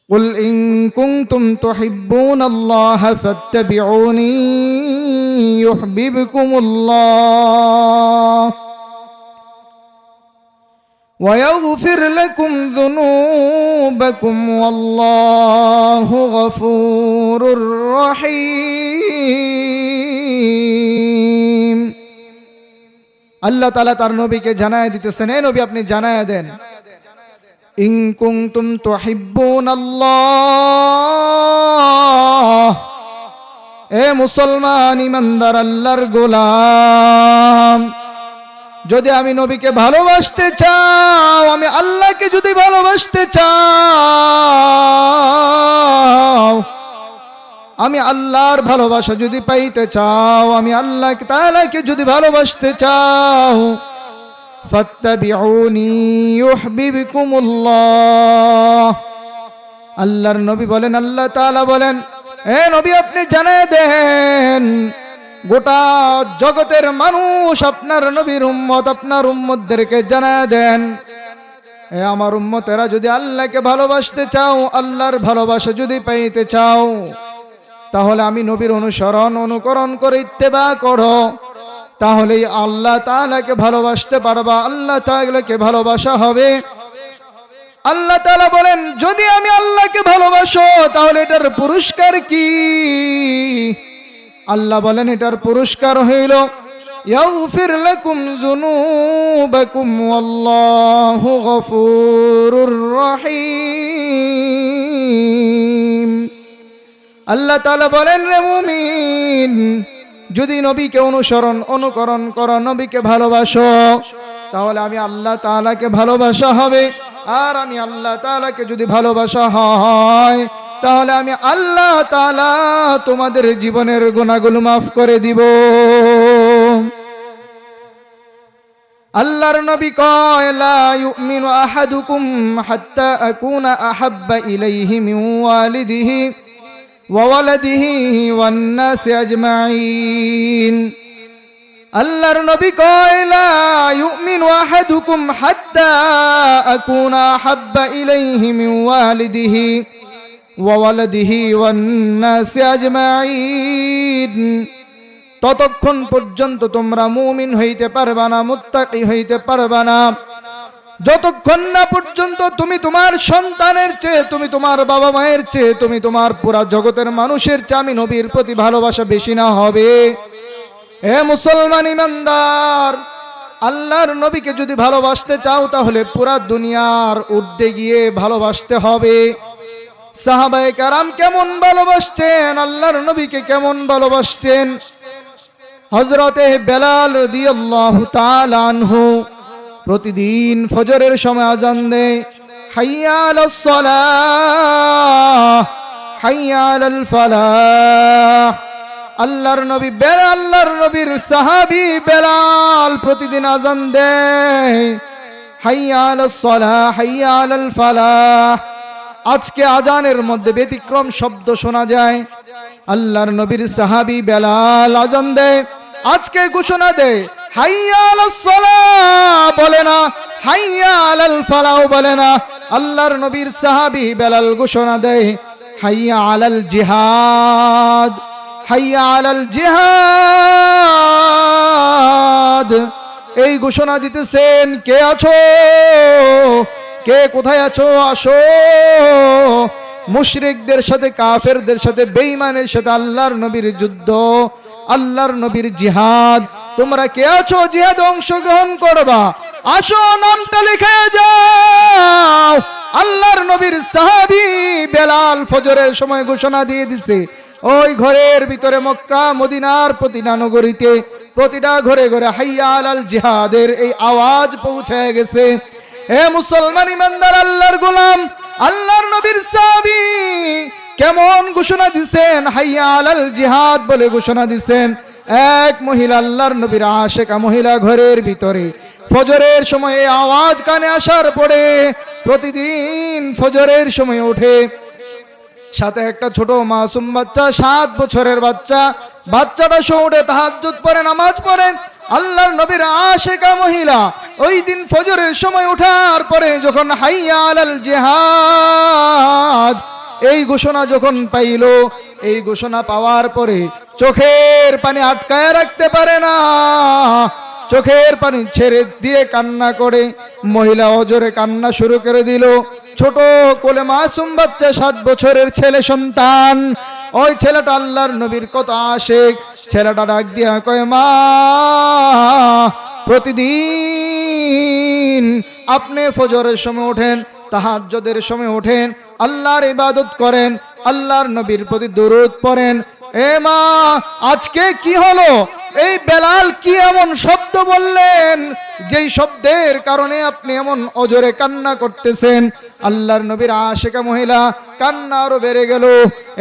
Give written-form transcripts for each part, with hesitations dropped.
قل إن كنتم تحبون الله فاتبعوني يحببكم الله ويغفر لكم ذنوبكم والله غفور رحيم। আল্লাহ তাআলা তার নবীকে জানায় দিতেছেন, হে নবী আপনি জানায় দেন, ইন কুনতুম তুহিব্বুনাল্লাহ, এ মুসলমান ইমানদার আল্লাহর গোলাম, যদি আমি নবীকে ভালোবাসতে চাও, আমি আল্লাহকে যদি ভালোবাসতে চাও, আমি আল্লাহর ভালোবাসা যদি পাইতে চাও, আমি আল্লাহ তাআলাকে যদি ভালোবাসতে চাও, ফাত্তাবিউনি ইউহিব্বুকুমুল্লাহ। আল্লাহর নবী বলেন, আল্লাহ তাআলা বলেন, হে নবী আপনি জানিয়ে দেন গোটা জগতের মানুষ আপনার নবীর উম্মত, আপনার উম্মতদেরকে জানিয়ে দেন, এ আমার উম্মতেরা যদি আল্লাহকে ভালোবাসতে চাও, আল্লাহর ভালোবাসা যদি পাইতে চাও, তাহলে আমি নবীর অনুকরণ করে ইত্তেবা করো, তাহলেই আল্লাহ তাআলাকে ভালোবাসতে পারবা, আল্লাহ তাআলাকে ভালোবাসা হবে। আল্লাহ তাআলা বলেন, যদি আমি আল্লাহকে ভালোবাসো তাহলে এটার পুরস্কার কি? আল্লাহ বলেন এটার পুরস্কার হইল ইয়াগফির লাকুম যুনুবাকুম ওয়াল্লাহু গফুরুর রহিম। আল্লাহ তাআলা বলেন, রে মুমিন, যদি নবীকে অনুকরণ করো, নবীকে ভালোবাসো, তাহলে আমি আল্লাহ তাআলাকে ভালোবাসা হবে। আর আমি আল্লাহ তাআলাকে যদি ভালোবাসা হয়, তাহলে আমি আল্লাহ তাআলা তোমাদের জীবনের গুনাহগুলো মাফ করে দিব। আল্লাহর নবী কয়, লা ইউমিনু আহাদুকুম হাত্তা আকুনা আহাব্বা ইলাইহি মিন ওয়ালিদিহি ওয়া ওয়ালাদিহি ওয়ান নাসি আজমাইন। আল্লাহর নবী কয়, লা ইউমিনু আহাদুকুম হাত্তা আকুনা আহাব্বা ইলাইহি মিন ওয়ালিদিহি ওয়া ওয়ালাদিহি ওয়ান নাসি আজমাইন। ততক্ষণ পর্যন্ত তোমরা মুমিন হইতে পারবা না, মুত্তাকি হইতে পারবা না, যতক্ষণ না পর্যন্ত তুমি তোমার সন্তানের চেয়ে, তুমি তোমার বাবা মায়ের চেয়ে, তুমি তোমার পুরা জগতের মানুষের চেয়ে আমি নবীর প্রতি ভালোবাসা বেশি না হবে। হে মুসলমান ইমানদার, আল্লাহর নবীকে যদি ভালোবাসতে চাও, তাহলে পুরা দুনিয়ার ঊর্ধ্বে গিয়ে ভালোবাসতে হবে। সাহাবায়ে কেরাম কেমন ভালোবাসতেন, আল্লাহর নবীকে কেমন ভালোবাসতেন। হযরতে বেলাল রাদিয়াল্লাহু তাআলা আনহু প্রতিদিন ফজরের সময় আযান দেয়, হাইয়া আলাস সালাহ হাইয়া আলাল ফালাহ। আল্লাহর নবী আল্লাহর নবীর সাহাবী বেলাল প্রতিদিন আযান দেয়, হাইয়া আলাস সালাহ হাইয়া আলাল ফালাহ। আজকে আজানের মধ্যে ব্যতিক্রম শব্দ শোনা যায়। আল্লাহর নবীর সাহাবী বেলাল আযান দেয়, আজকে ঘোষণা দেয়, হাইয়া আলাস সালাহ বলে না, হাইয়া আলাল ফালাহ বলে না। আল্লাহর নবীর সাহাবী বেলাল ঘোষণা দেয়, হাইয়া আলাল জিহাদ হাইয়া আলাল জিহাদ। এই ঘোষণা দিতেছেন, কে আছো, কে কোথায় আছো, আসো। মুশরিকদের সাথে, কাফেরদের সাথে, বেঈমানের সাথে আল্লাহর নবীর যুদ্ধ, আল্লাহর নবীর জিহাদ। তোমরা কে আছো, জিহাদে অংশগ্রহণ করবা, আসো, নামটা লিখে যাও। আল্লাহর নবীর সাহাবী বেলাল ফজরের সময় ঘোষণা দিয়ে দিছে, ওই ঘরের ভিতরে মক্কা মদিনার প্রতিটা নগরীতে, প্রতিটা ঘরে ঘরে হাইয়া আলাল জিহাদের এই আওয়াজ পৌঁছে গেছে। হে মুসলমান ইমানদার আল্লাহর গোলাম, আল্লাহর নবীর সাহাবী কেমন ঘোষণা দিছেন, হাইয়া আলাল জিহাদ বলে ঘোষণা দিছেন। এক মহিলা, আল্লাহর নবীর আশিকা মহিলা, ঘরের ভিতরে ফজরের সময় আওয়াজ কানে আসার পরে প্রতিদিন ফজরের সময় ওঠে, সাথে একটা ছোট মাসুম বাচ্চা, 7 বছরের বাচ্চা, বাচ্চাটা সহ উঠে তাহাজ্জুদ পড়ে, নামাজ পড়ে। আল্লাহর নবীর আশিকা মহিলা ওই দিন ফজরের সময় ওঠার পরে যখন হাইয়া আলাল জিহাদ এই ঘোষণা যখন পাইল, এই ঘোষণা পাওয়ার পরে চোখের পানি আটকায় রাখতে পারে না, চোখের পানি ছেড়ে দিয়ে কান্না করে মহিলা অজরে কান্না শুরু করে দিল। ছোট কোলে মাসুম বাচ্চা 7 বছরের ছেলে সন্তান, ওই ছেলেটা আল্লাহর নবীর কত আশিক। ছেলেটা ডাক দিয়া কয়, মা প্রতিদিন আপনি ফজরের সময় ওঠেন, তাহাজ্জুদের সময় ওঠেন, আল্লাহর ইবাদত করেন, আল্লাহর নবীর প্রতি দরুদ পড়েন। এ মা আজকে কি হলো? এই বেলাল কি এমন শব্দ বললেন যেই শব্দের কারণে আপনি এমন অজরে কান্না করতেছেন? আল্লাহর নবীর আশিকা মহিলা কান্না আরো বেড়ে গেল।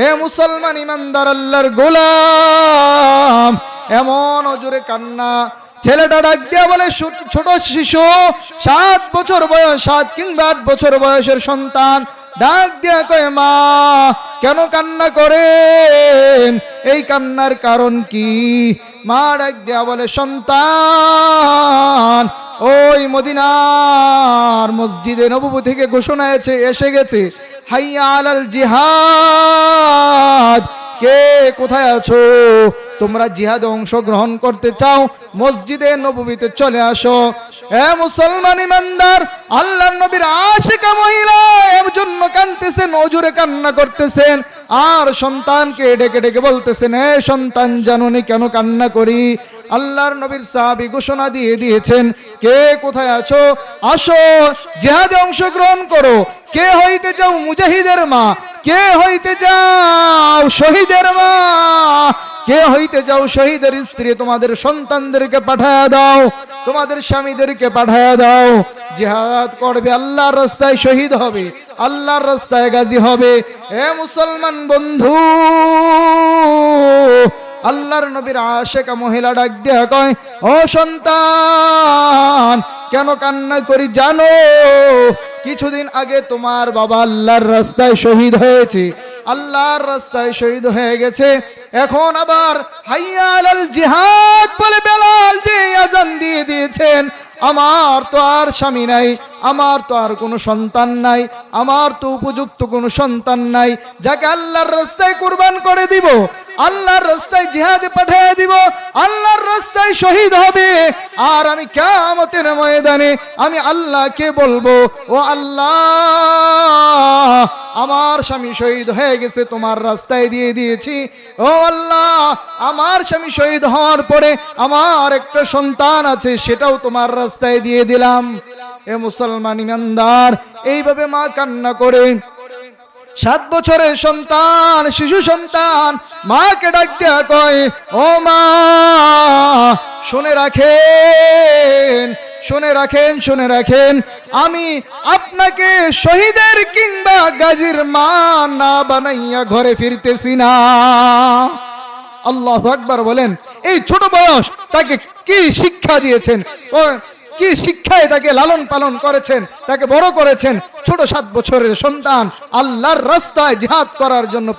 এ মুসলমান ইমানদার আল্লাহর গোলাম, এমন অজরে কান্না। ছেলেটা ডাক দিয়া বলে, ছোট শিশু 7 বছর বয়স, 7 কিংবা 8 বছর বয়সের সন্তান, ডাক দিয়া কয়, মা কেন কান্না করেন? এই কান্নার কারণ কি? মা ডাক দিয়া বলে, সন্তান ওই মদিনার মসজিদে নববী থেকে ঘোষণা এসে গেছে, হাইয়া আলাল জিহাদ। কে কোথায় আছো? তোমরা জিহাদে অংশগ্রহণ করতে চাও, মসজিদে নববীতে চলে আসো। এ মুসলমান ইমানদার আল্লাহর নবীর আশিকা মহিলা এর জন্য কাঁদতেছেন, অজরে কান্না করতেছেন, আর সন্তানকে ডেকে ডেকে বলতেছেন, এ সন্তান জানোনি কেন কান্না করি? আল্লাহর নবীর সাহাবী ঘোষণা দিয়ে দিয়েছেন, কে কোথায় আছো? আসো, জিহাদে অংশগ্রহণ করো। কে হইতে যাও মুজাহিদের মা, কে হইতে যাও শহীদের মা, কে হইতে যাও শহীদের স্ত্রী। তোমাদের সন্তানদেরকে পাঠায়া দাও, তোমাদের স্বামীদেরকে পাঠায়া দাও, জিহাদ করবে, আল্লাহর রাস্তায় শহীদ হবে, আল্লাহর রাস্তায় গাজী হবে। এ মুসলমান বন্ধু, আল্লাহর নবীর আশিকা মহিলা ডাক দিয়া কয়, ও সন্তান কেন কান্না করি জানো? কিছুদিন আগে তোমার বাবা আল্লাহর রাস্তায় শহীদ হয়েছে, আল্লাহর রাস্তায় শহীদ হয়ে গেছে। এখন আবার হাইয়া আলাল জিহাদ বলে বেলাল যে আযান দিয়ে দিয়েছেন। আমার তো আর স্বামী নাই, আমার তো আর কোনো সন্তান নাই, আমার তো উপযুক্ত কোনো সন্তান নাই যাকে আল্লাহর রাস্তায় কুরবান করে দিব, আল্লাহর রাস্তায় জিহাদে পাঠিয়ে দিব, আল্লাহর রাস্তায় শহীদ হবে। আর আমি কিয়ামতের ময়দানে আমি আল্লাহকে বলবো, ও আল্লাহ আমার স্বামী শহীদ হয়ে গেছে, তোমার রাস্তায় দিয়ে দিয়েছি। ও আল্লাহ আমার স্বামী শহীদ হওয়ার পরে আমার একটা সন্তান আছে, সেটাও তোমার রাস্তায় দিয়ে দিলাম। এ মুসলমান ইমানদার, এইভাবে মা কান্না করে 7 বছরের সন্তান, শিশু সন্তান মাকে ডাক দিয়া কয়, ও মা শুনে রাখেন, শুনে রাখেন, শুনে রাখেন, আমি আপনাকে শহীদের কিংবা গাজীর মা না বানাইয়া ঘরে ফিরতেছি না। আল্লাহু আকবার বলেন। এই ছোট বয়স তাকে কি শিক্ষা দিয়েছেন, কি শিক্ষায় তাকে লালন পালন করেছেন, তাকে বড় করেছেন। ছোট 7 বছরের সন্তান আল্লাহর রাস্তায় জিহাদ করার জন্য